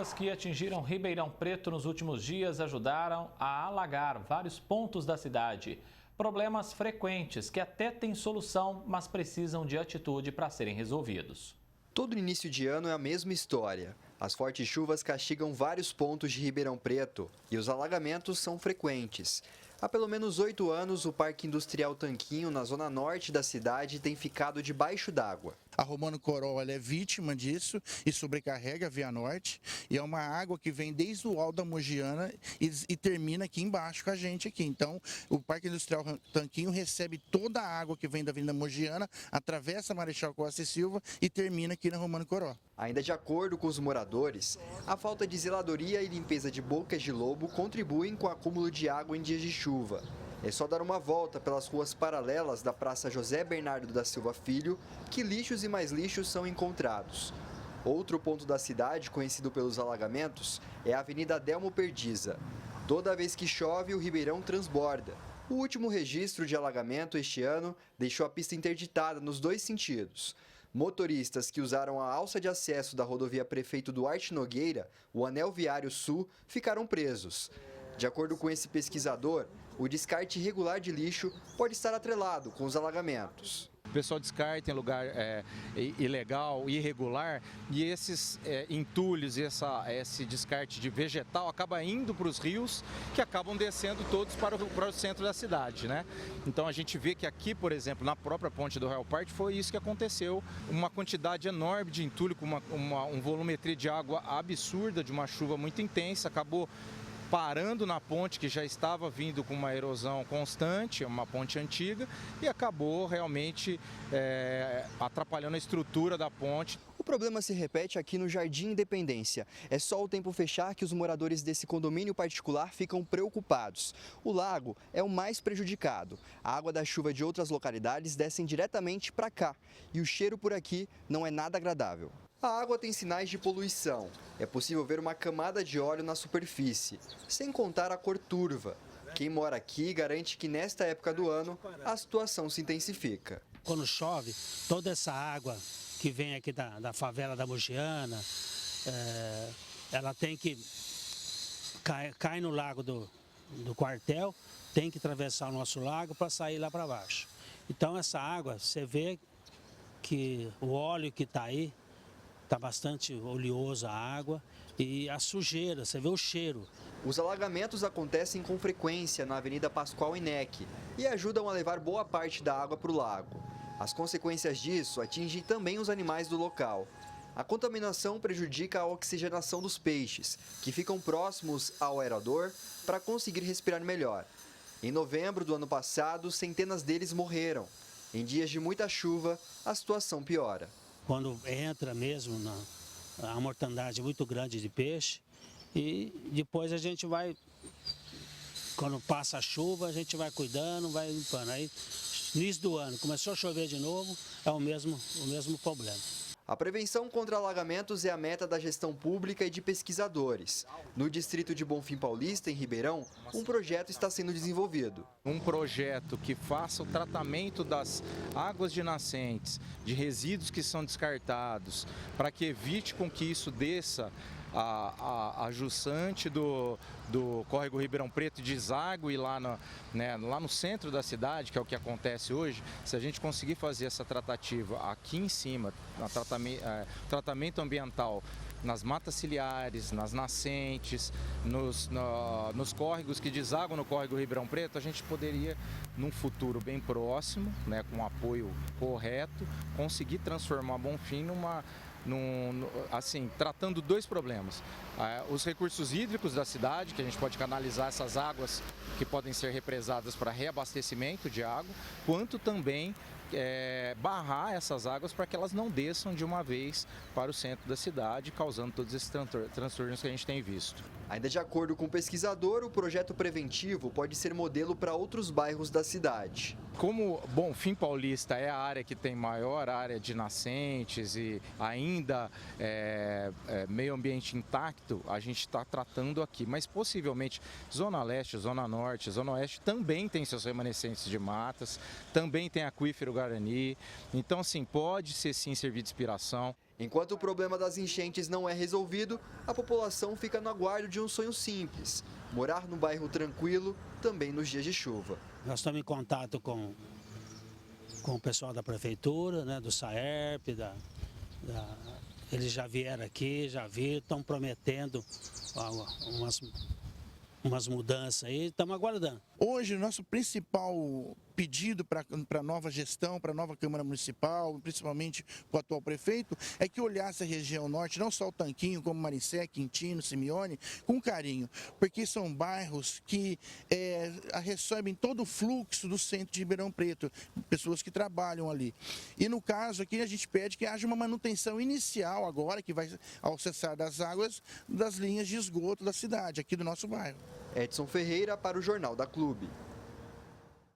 As que atingiram Ribeirão Preto nos últimos dias ajudaram a alagar vários pontos da cidade. Problemas frequentes que até têm solução, mas precisam de atitude para serem resolvidos. Todo início de ano é a mesma história. As fortes chuvas castigam vários pontos de Ribeirão Preto e os alagamentos são frequentes. Há pelo menos 8 anos, o Parque Industrial Tanquinho, na zona norte da cidade, tem ficado debaixo d'água. A Romano Coral é vítima disso e sobrecarrega a Via Norte. E é uma água que vem desde o alto da Mogiana e termina aqui embaixo com a gente aqui. Então, o Parque Industrial Tanquinho recebe toda a água que vem da Avenida Mogiana, atravessa a Marechal Costa e Silva e termina aqui na Romano Coral. Ainda de acordo com os moradores, a falta de zeladoria e limpeza de bocas de lobo contribuem com o acúmulo de água em dias de chuva. É só dar uma volta pelas ruas paralelas da Praça José Bernardo da Silva Filho que lixos e mais lixos são encontrados. Outro ponto da cidade, conhecido pelos alagamentos, é a Avenida Adelmo Perdiza. Toda vez que chove, o Ribeirão transborda. O último registro de alagamento este ano deixou a pista interditada nos dois sentidos. Motoristas que usaram a alça de acesso da rodovia Prefeito Duarte Nogueira, o Anel Viário Sul, ficaram presos. De acordo com esse pesquisador, o descarte irregular de lixo pode estar atrelado com os alagamentos. O pessoal descarta em lugar ilegal, irregular, e esses entulhos, esse descarte de vegetal acaba indo para os rios, que acabam descendo todos para o centro da cidade, né? Então a gente vê que aqui, por exemplo, na própria ponte do Royal Park, foi isso que aconteceu. Uma quantidade enorme de entulho, com uma volumetria de água absurda, de uma chuva muito intensa, acabou parando na ponte que já estava vindo com uma erosão constante, uma ponte antiga, e acabou realmente atrapalhando a estrutura da ponte. O problema se repete aqui no Jardim Independência. É só o tempo fechar que os moradores desse condomínio particular ficam preocupados. O lago é o mais prejudicado. A água da chuva de outras localidades descem diretamente para cá e o cheiro por aqui não é nada agradável. A água tem sinais de poluição. É possível ver uma camada de óleo na superfície, sem contar a cor turva. Quem mora aqui garante que nesta época do ano a situação se intensifica. Quando chove, toda essa água que vem aqui da favela da Mogiana, ela tem que cai no lago do quartel, tem que atravessar o nosso lago para sair lá para baixo. Então essa água, você vê que o óleo que está aí, está bastante oleosa a água e a sujeira, você vê o cheiro. Os alagamentos acontecem com frequência na Avenida Pascoal Inec e ajudam a levar boa parte da água para o lago. As consequências disso atingem também os animais do local. A contaminação prejudica a oxigenação dos peixes, que ficam próximos ao aerador para conseguir respirar melhor. Em novembro do ano passado, centenas deles morreram. Em dias de muita chuva, a situação piora. Quando entra mesmo a mortandade muito grande de peixe e depois a gente vai, quando passa a chuva, a gente vai cuidando, vai limpando. Aí, início do ano, começou a chover de novo, é o mesmo problema. A prevenção contra alagamentos é a meta da gestão pública e de pesquisadores. No distrito de Bonfim Paulista, em Ribeirão, um projeto está sendo desenvolvido. Um projeto que faça o tratamento das águas de nascentes, de resíduos que são descartados, para que evite com que isso desça a jussante do córrego Ribeirão Preto e desague lá no centro da cidade, que é o que acontece hoje. Se a gente conseguir fazer essa tratativa aqui em cima, tratamento ambiental nas matas ciliares, nas nascentes, nos córregos que desaguam no córrego Ribeirão Preto, a gente poderia, num futuro bem próximo, com um apoio correto, conseguir transformar Bonfim tratando dois problemas. Os recursos hídricos da cidade, que a gente pode canalizar essas águas que podem ser represadas para reabastecimento de água, quanto também barrar essas águas para que elas não desçam de uma vez para o centro da cidade, causando todos esses transtornos que a gente tem visto. Ainda de acordo com o pesquisador, o projeto preventivo pode ser modelo para outros bairros da cidade. Como Bonfim Paulista é a área que tem maior área de nascentes e ainda meio ambiente intacto, a gente está tratando aqui. Mas possivelmente Zona Leste, Zona Norte, Zona Oeste também tem seus remanescentes de matas, também tem aquífero Guarani. Então, assim, pode ser sim servir de inspiração. Enquanto o problema das enchentes não é resolvido, a população fica no aguardo de um sonho simples: morar num bairro tranquilo, também nos dias de chuva. Nós estamos em contato com o pessoal da prefeitura, né, do SAERP, eles já vieram aqui, já viram, estão prometendo umas mudanças aí, estamos aguardando. Hoje, o nosso principal pedido para a nova gestão, para a nova Câmara Municipal, principalmente para o atual prefeito, é que olhasse a região norte, não só o Tanquinho, como Maricé, Quintino, Simeone, com carinho, porque são bairros que recebem todo o fluxo do centro de Ribeirão Preto, pessoas que trabalham ali. E no caso aqui, a gente pede que haja uma manutenção inicial agora, que vai ao cessar das águas, das linhas de esgoto da cidade, aqui do nosso bairro. Edson Ferreira para o Jornal da Clube.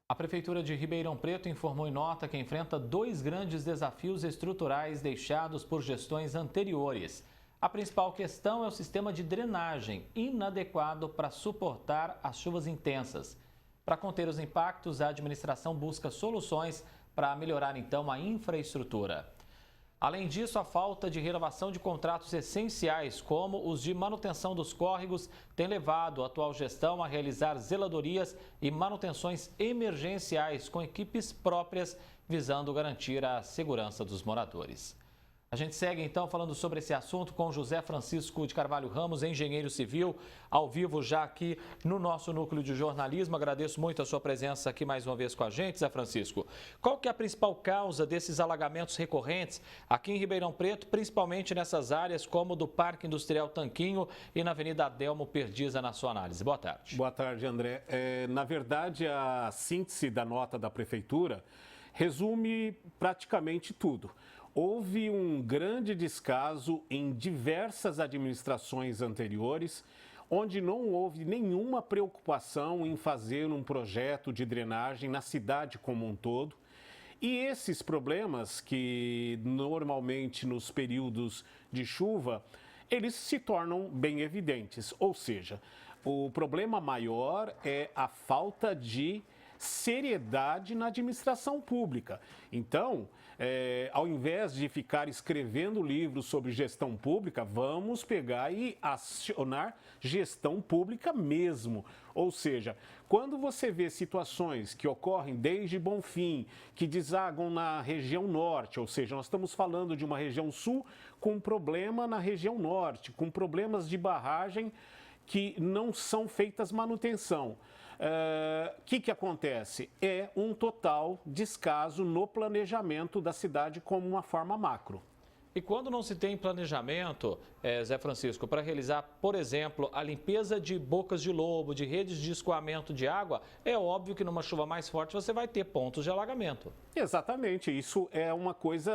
A Prefeitura de Ribeirão Preto informou em nota que enfrenta 2 grandes desafios estruturais deixados por gestões anteriores. A principal questão é o sistema de drenagem, inadequado para suportar as chuvas intensas. Para conter os impactos, a administração busca soluções para melhorar então a infraestrutura. Além disso, a falta de renovação de contratos essenciais, como os de manutenção dos córregos, tem levado a atual gestão a realizar zeladorias e manutenções emergenciais com equipes próprias, visando garantir a segurança dos moradores. A gente segue então falando sobre esse assunto com José Francisco de Carvalho Ramos, engenheiro civil, ao vivo já aqui no nosso núcleo de jornalismo. Agradeço muito a sua presença aqui mais uma vez com a gente, Zé Francisco. Qual que é a principal causa desses alagamentos recorrentes aqui em Ribeirão Preto, principalmente nessas áreas como do Parque Industrial Tanquinho e na Avenida Adelmo Perdiza, na sua análise? Boa tarde. Boa tarde, André. Na verdade, a síntese da nota da Prefeitura resume praticamente tudo. Houve um grande descaso em diversas administrações anteriores, onde não houve nenhuma preocupação em fazer um projeto de drenagem na cidade como um todo. E esses problemas, que normalmente nos períodos de chuva, eles se tornam bem evidentes. Ou seja, o problema maior é a falta de seriedade na administração pública. Então, ao invés de ficar escrevendo livros sobre gestão pública, vamos pegar e acionar gestão pública mesmo. Ou seja, quando você vê situações que ocorrem desde Bonfim, que desagam na região norte, ou seja, nós estamos falando de uma região sul com problema na região norte, com problemas de barragem que não são feitas manutenção. Que acontece? É um total descaso no planejamento da cidade como uma forma macro. E quando não se tem planejamento, Zé Francisco, para realizar, por exemplo, a limpeza de bocas de lobo, de redes de escoamento de água, é óbvio que numa chuva mais forte você vai ter pontos de alagamento. Exatamente, isso é uma coisa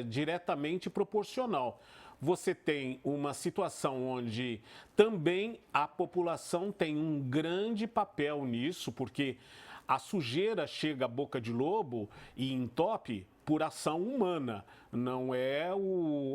diretamente proporcional. Você tem uma situação onde também a população tem um grande papel nisso, porque a sujeira chega à boca de lobo e entope por ação humana, não é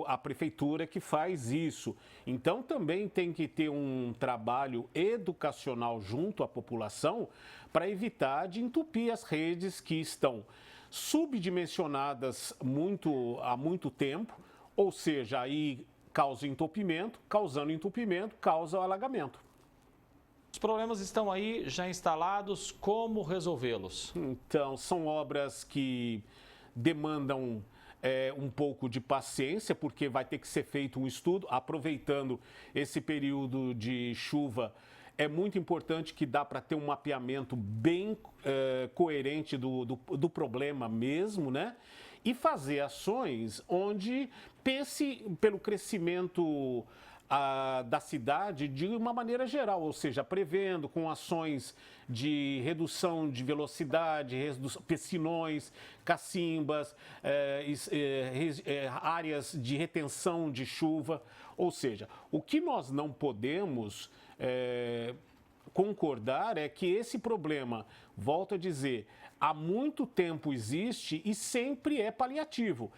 a prefeitura que faz isso. Então também tem que ter um trabalho educacional junto à população para evitar de entupir as redes que estão subdimensionadas há muito tempo, ou seja, aí causa entupimento, causando entupimento, causa alagamento. Os problemas estão aí já instalados, como resolvê-los? Então, são obras que demandam um pouco de paciência, porque vai ter que ser feito um estudo, aproveitando esse período de chuva. É muito importante que dá para ter um mapeamento bem coerente do problema mesmo, né? E fazer ações onde pense pelo crescimento da cidade de uma maneira geral, ou seja, prevendo com ações de redução de velocidade, piscinões, cacimbas, áreas de retenção de chuva. Ou seja, o que nós não podemos concordar é que esse problema, volto a dizer, há muito tempo existe e sempre é paliativo.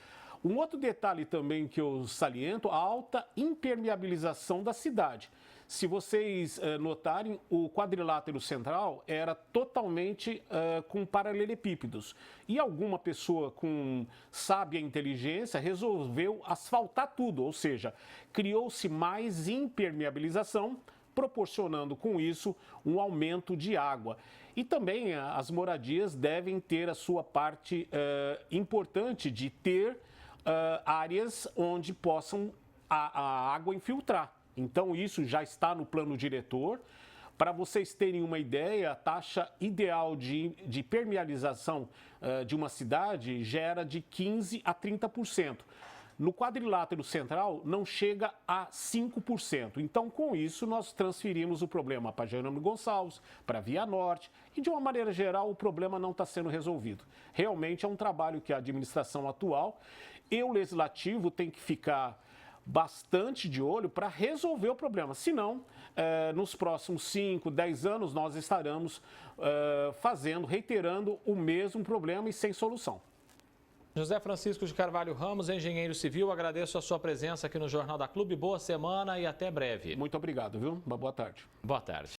Um outro detalhe também que eu saliento, a alta impermeabilização da cidade. Se vocês notarem, o quadrilátero central era totalmente com paralelepípedos. E alguma pessoa com sábia inteligência resolveu asfaltar tudo, ou seja, criou-se mais impermeabilização, proporcionando com isso um aumento de água. E também as moradias devem ter a sua parte importante de ter áreas onde possam a água infiltrar. Então, isso já está no plano diretor. Para vocês terem uma ideia, a taxa ideal de permeabilização de uma cidade gera de 15% a 30%. No quadrilátero central, não chega a 5%. Então, com isso, nós transferimos o problema para Jerônimo Gonçalves, para Via Norte, e, de uma maneira geral, o problema não está sendo resolvido. Realmente é um trabalho que a administração atual e o legislativo tem que ficar bastante de olho para resolver o problema. Senão, nos próximos 5, 10 anos, nós estaremos reiterando o mesmo problema e sem solução. José Francisco de Carvalho Ramos, engenheiro civil, agradeço a sua presença aqui no Jornal da Clube. Boa semana e até breve. Muito obrigado, viu? Uma boa tarde. Boa tarde.